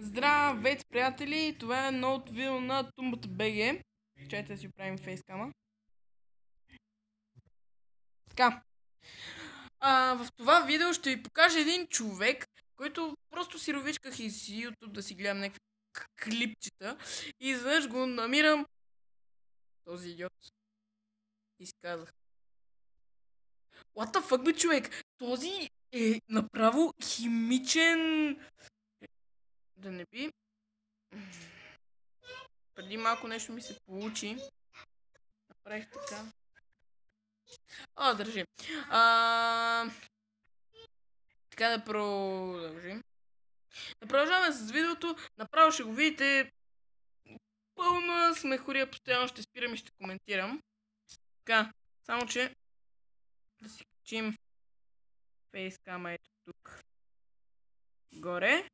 Здравейте, приятели! Това е новото видео на Тумбата БГ. Чайте да си правим фейскама. Така. В това видео ще ви покажа един човек, който просто си ровичках из YouTube да си гледам някакви клипчета. И изведнъж го намирам този идиот. И си казах: What the fuck, бе, човек? Този е направо химичен... Да не би... Преди малко нещо ми се получи. Направих така. Държи. Така да продължим. Да продължаваме с видеото. Направо ще го видите. Пълна смехория, постоянно ще спирам и ще коментирам. Така, само че да си качим фейскама ето тук горе.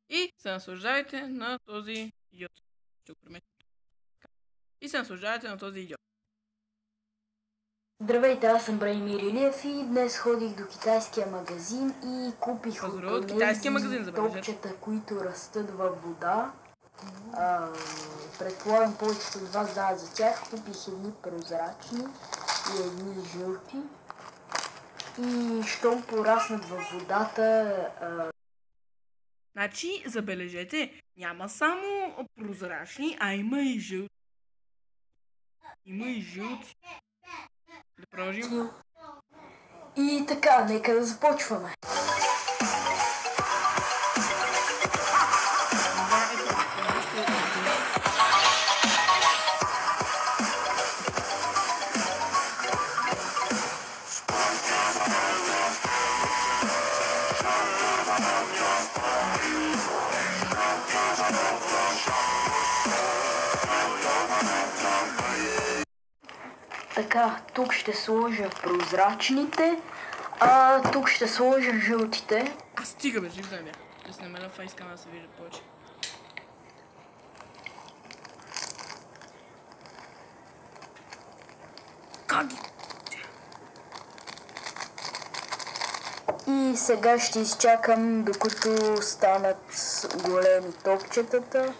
И се наслаждавайте на този идиот. Ще го приметя. И се наслаждавайте на този идиот. Здравейте, аз съм Бранимир Илиев и днес ходих до китайския магазин и купих от тези топчета, които растат във вода. Предполагам, повечето от вас знаят за тях. Купих едни прозрачни и едни жълти. И щом пораснат във водата... Значи, забележете, няма само прозрачни, а има и жълти. Има и жълти. Да продължим. И така, нека да започваме. Така, тук ще сложа прозрачните, а тук ще сложа жълтите. Стига, бе, жив да бях. Да се намеря фейскама да се вижда повече. Как ги? И сега ще изчакам докато станат големи топчетата.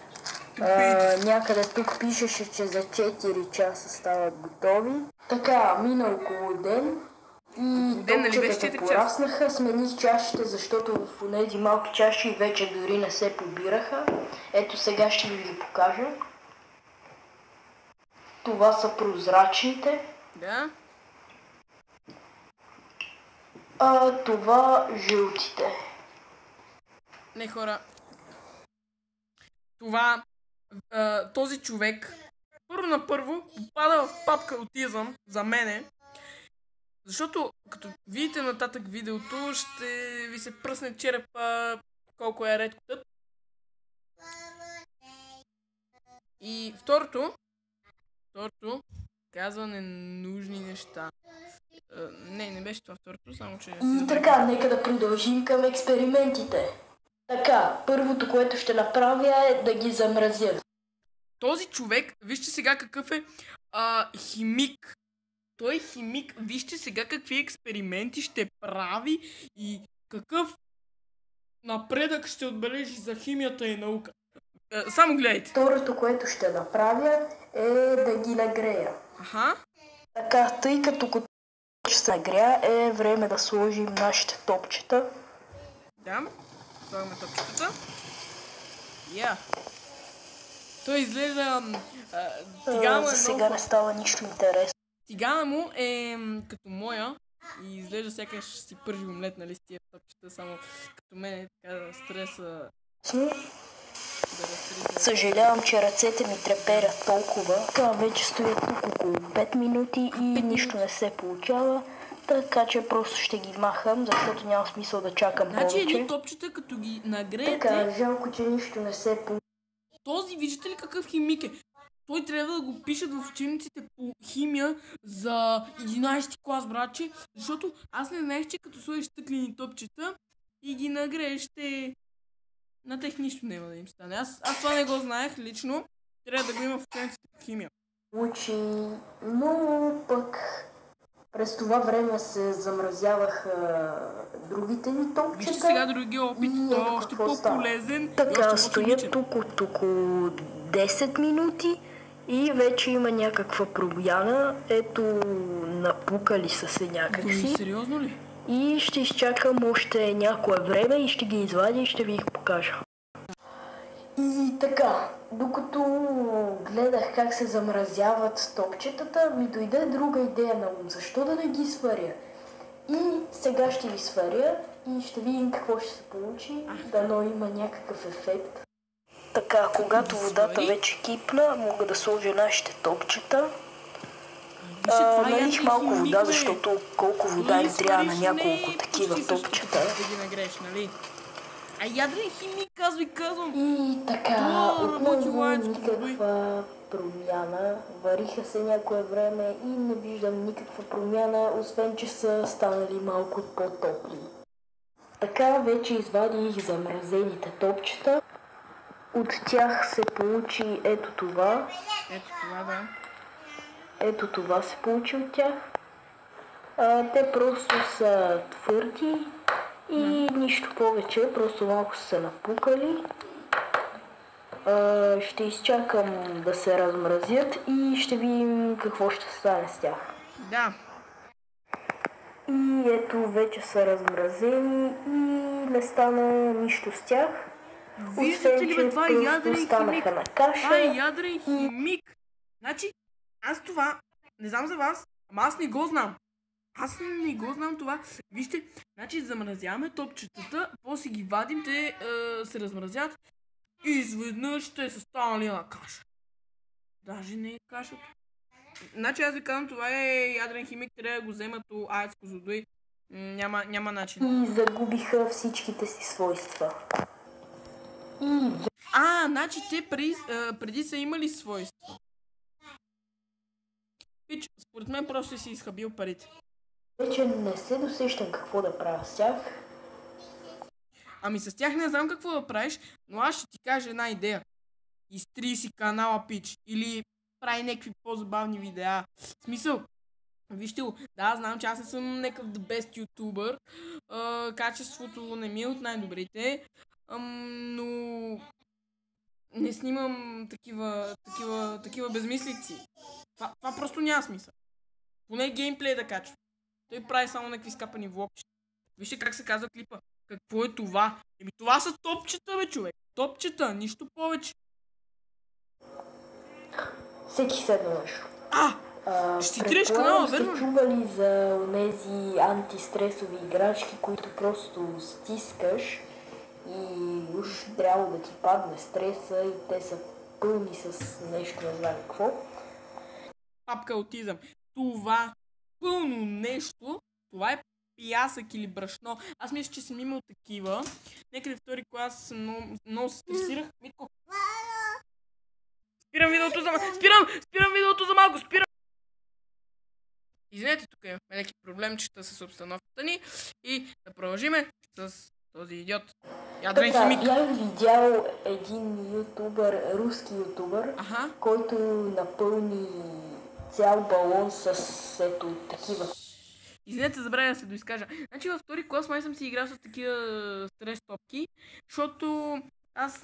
Някъде тук пишеше, че за 4 часа стават готови. Така, мина около ден и топчетата пораснаха. Смених чашите, защото в тези малки чаши вече дори не се побираха. Ето сега ще ви ги покажа. Това са прозрачните. Да. А това жълтите. Не, хора. Този човек първо на първо попада в папка аутизъм за мене. Защото като видите нататък видеото, ще ви се пръсне черепа колко е редко тъп. И второто казва ненужни неща. Не беше това второто, само че... И така, нека да продължим към експериментите. Така, първото, което ще направя е да ги замразя. Този човек, вижте сега какъв е химик. Той е химик, вижте сега какви експерименти ще прави и какъв напредък ще отбележи за химията и наука. Само гледайте. Второто, което ще направя е да ги нагрея. Така, тъй като се нагря, е време да сложим нашите топчета. Да, слагаме топчетата. Той изглежда... За сега не става нищо интересно. Тигана му е като моя и изглежда сякаш си пържи омлет, нали, с тия топчета, само като мен е така стреса... Съжалявам, че ръцете ми треперят толкова. Това вече стоят тук около 5 минути и нищо не се получава. Така че просто ще ги махам, защото няма смисъл да чакам повече. Значи едни топчета, като ги нагреете... Така, жалко, че нищо не се получава. Този, виждате ли какъв химик е? Той трябва да го пишат в учебниците по химия за 11 клас, братче. Защото аз не знаех, че като сложиш стъклени топчета и ги нагрееш, на тех нищо няма да им стане. Аз това не го знаех лично. Трябва да го има в учебниците по химия. Учи, но пък през това време се замразяваха другите тези топчета. Вижте сега другия опит, той е още по-полезен. Така, стоят тук от около 10 минути и вече има някаква промяна. Ето, напукали са се някакси. Сериозно ли? И ще изчакам още някое време и ще ги извадя и ще ви ги покажа. И така, докато гледах как се замразяват топчетата, ми дойде друга идея на ум. Защо да не ги сваря? И сега ще ги сваря и ще видим какво ще се получи. Дано има някакъв ефект. Така, когато водата вече кипна, мога да сложа нашите топчета. Налих малко вода, защото колко вода им трябва на няколко такива топчета. Да ги нагреш, нали? А ядрен химик, казвам. И така, отново никаква промяна. Вариха се някое време и не виждам никаква промяна, освен че са станали малко по-топли. Така вече извадих замразените топчета. От тях се получи ето това. Ето това, да. Ето това се получи от тях. Те просто са твърди и нищо повече, просто малко са се напукали. Ще изчакам да се размразят и ще видим какво ще стане с тях. Да. И ето вече са размразени и не стана нищо с тях. Виждате ли, бе, това е ядрен химик. На каша. Това е ядрен химик. Значи, аз това, не знам за вас, ама аз не го знам. Аз не го знам това. Вижте, значи замразяваме топчетата, после ги вадим, те се размразят и изведнъж те са станали на каша. Даже не е кашата. Значи аз ви казвам, това е ядрен химик, трябва да го вземат у АЕЦ Козлодуй. Няма начин. И загубиха всичките си свойства. Значи те преди са имали свойства. Пич, според мен просто си изхабил парите. Вече не се досещам какво да правя с тях. Ами с тях не знам какво да правиш, но аз ще ти кажа една идея. Изтри си канала, пич, или прави някакви по-забавни видеа. В смисъл, вижте го, да, знам, че аз не съм някакъв the best ютубър. Качеството не ми е от най-добрите, но не снимам такива безмислици. Това просто няма смисъл. Поне геймплей да качва. Той прави само някакви скапани влогчета. Вижте как се казва клипа. Какво е това? Това са топчета, бе, човек. Топчета, нищо повече. Всеки седно нещо. Ще си треш канала, верно? Сте чували за тези антистресови играчки, които просто стискаш и уж трябва да ти падне стреса и те са пълни с нещо, не знам какво. Папка аутизъм. Това пълно нещо, това е пясък или брашно. Аз мисля, че съм имал такива. Някъде втори клас много се стресирах. Митко. Спирам видеото за малко, спирам! Извинете, тук имаме леки проблемчета с обстановката ни и да продължиме с този идиот. Ядрен химик. Бях видял един ютубър, руски ютубър, който напълни цял балон с ето такива. Извинете, забравя да се доизкажа. Значи във втори клас май съм си играл с такива стрес топки, защото аз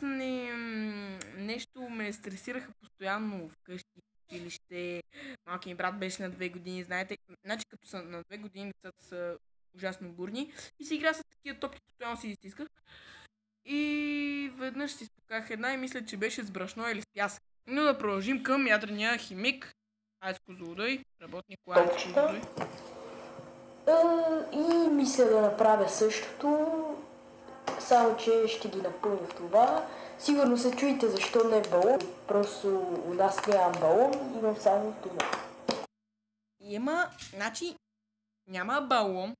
нещо ме стресираха постоянно вкъщи, в училище. Малкият ми брат беше на 2 години, знаете. Значи като са на 2 години, децата са ужасно бурни и си игра с такива топки, постоянно си изтисках. И веднъж си спуках една и мисля, че беше с брашно или с пясък. Но да продължим към ядрения химик. АЕЦ Козлодуй, работник АЕЦ Козлодуй. И мисля да направя същото, само че ще ги напълня в това. Сигурно се чуете защо не е балон, просто у нас нямам балон, имам само това. Значи няма балон.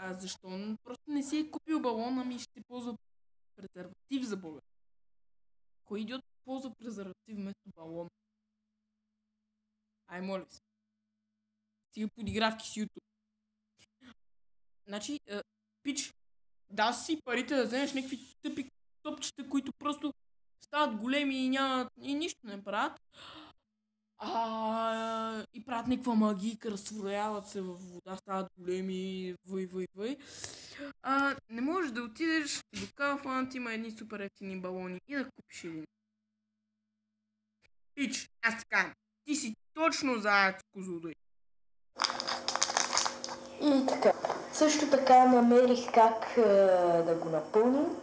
Защо просто не си е купил балон, ами ще ползва презерватив за Бога? Кой идиот ползва презерватив вместо балон? Ай, моля се. Стига подигравки с YouTube. Значи, пич, да си парите да вземеш някакви тъпи топчета, които просто стават големи и нищо не правят. И правят някаква магийка, разтворяват се във вода, стават големи, въй. Не можеш да отидеш до Kaufland, има едни супер ефтини балони и да купиш един. Пич, аз така, ти си точно за АЕЦ Козлодуй. И така. Също така намерих как да го напълним,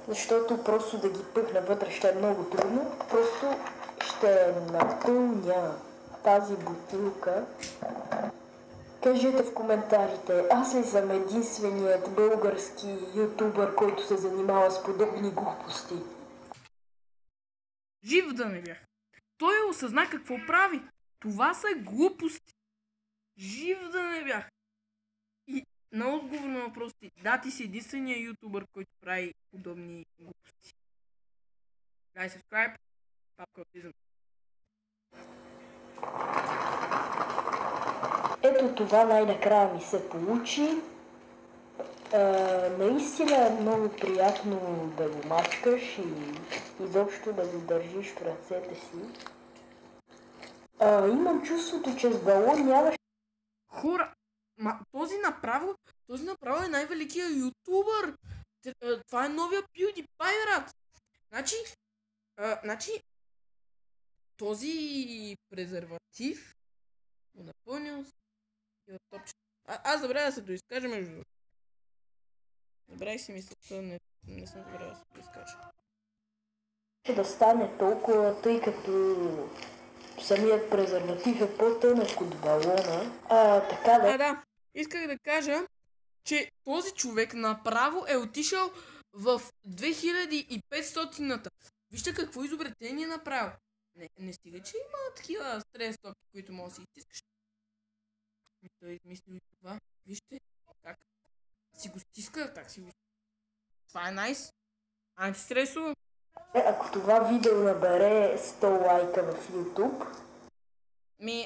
защото просто да ги пъхна вътре ще е много трудно. Просто ще напълня тази бутилка. Кажете в коментарите, аз ли съм единственият български ютубър, който се занимава с подобни глупости? Жив да не бях. Той осъзна какво прави. Това са глупости. Жив да не бях. И на отговор на въпросите, да, ти си единствения ютубър, който прави подобни глупости. Дай subscribe, папка Аутизъм. Ето това най-накрая ми се получи. Наистина е много приятно да го мачкаш и изобщо да го държиш в ръцете си. Имам чувството, че с балон нямаш... Хора, този направо е най-великият ютубър. Това е новия PewDiePie, брат. Значи, този презерватив го напълнил с топче. Аз забравя да се доизкажа между другото. Забравих си мисълта, не съм забравя да се доизкажа. Да стане толкова, тъй като самият презерватив е по-тънък от балона. Така да... Да. Исках да кажа, че този човек направо е отишъл в 2500-ната. Вижте какво изобретение направил. Не стига, че има такива стрес топки, които може да си изтискаш. Той измислил и това. Вижте как си го стиска, как си го... Това е найс. Антистресово. Ако това видео набере 100 лайка в YouTube...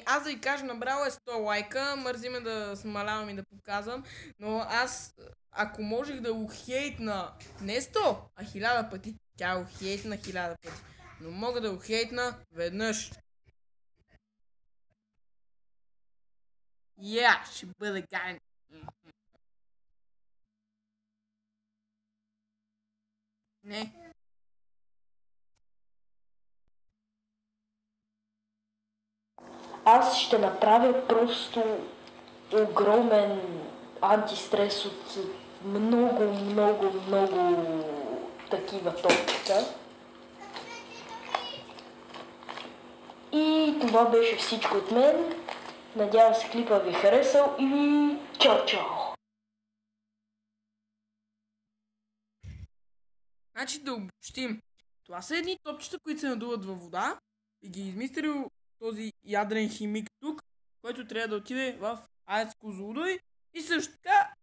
Аз да ви кажа, набрало е 100 лайка, мързи ме да смалявам и да показвам, но аз, ако можех да го хейтна не 100, а 1000 пъти, тя го хейтна 1000 пъти, но мога да го хейтна веднъж. Ще бъде гайн. Не. Аз ще направя просто огромен антистрес от много такива топчета. И това беше всичко от мен. Надявам се клипа ви е харесал и чао! Значи да обобщим. Това са едни топчета, които се надуват във вода и ги измислил този ядрен химик тук, който трябва да отиде в АЕЦ Козлодуй и също така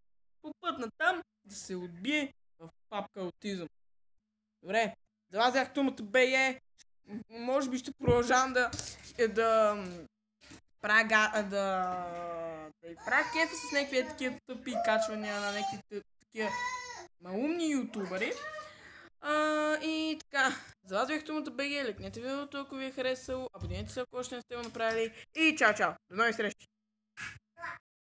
по път на там да се отбие в папка Аутизъм. Добре, за вас бях Тумата БЕ. Може би ще продължавам да правя кефа с някакви такива тъпи качвания на някакви такива малумни ютубъри. И така, за вас бях Тумата БГ, лекнете видеото, ако ви е харесало, абонирайте се, ако още не сте го направили и чао! До нови срещи!